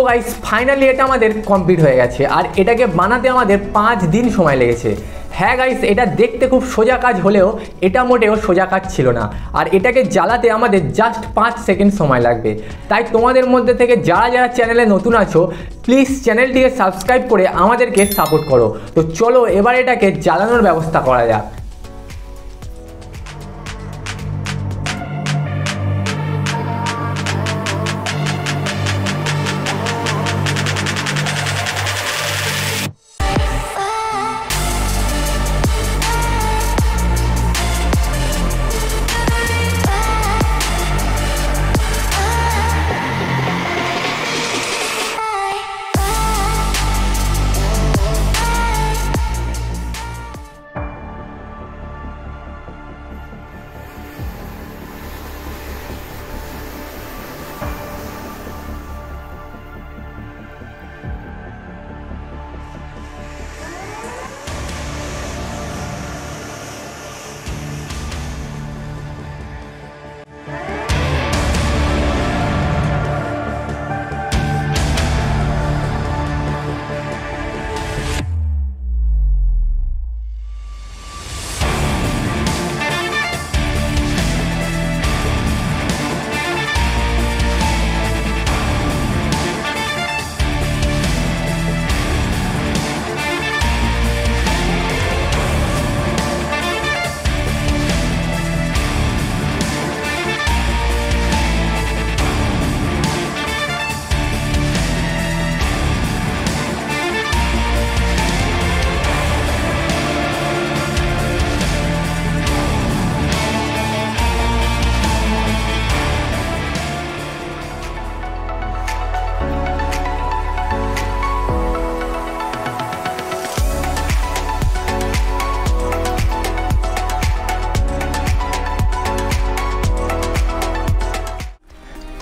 Guys finally এটা আমাদের complete হয়ে গেছে আর এটাকে বানাতে আমাদের 5 দিন সময় লেগেছে। হ্যাঁ গাইস, এটা দেখতে খুব সোজা কাজ হলেও এটা মোটেও সোজা কাজ ছিল না। আর এটাকে জ্বালাতে আমাদের জাস্ট 5 সেকেন্ড সময় লাগবে। তাই তোমাদের মধ্যে থেকে যারা যারা চ্যানেলে নতুন আছো প্লিজ চ্যানেলটিকে সাবস্ক্রাইব করে আমাদেরকে সাপোর্ট করো। তো চলো এবার এটাকে জ্বালানোর ব্যবস্থা করা যাক।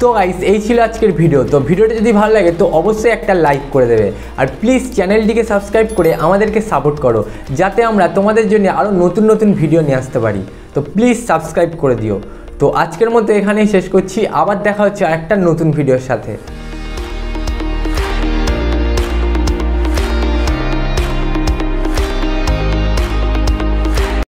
তো গাইস এই ছিল আজকের ভিডিও। তো ভিডিওটা যদি ভালো লাগে তো অবশ্যই একটা লাইক করে দেবে আর প্লিজ চ্যানেলটিকে সাবস্ক্রাইব করে আমাদেরকে সাপোর্ট করো যাতে আমরা তোমাদের জন্য আরও নতুন নতুন ভিডিও নিয়ে আসতে পারি। তো প্লিজ সাবস্ক্রাইব করে দিও। তো আজকের মতো এখানেই শেষ করছি, আবার দেখা হচ্ছে আরেকটা নতুন ভিডিওর সাথে।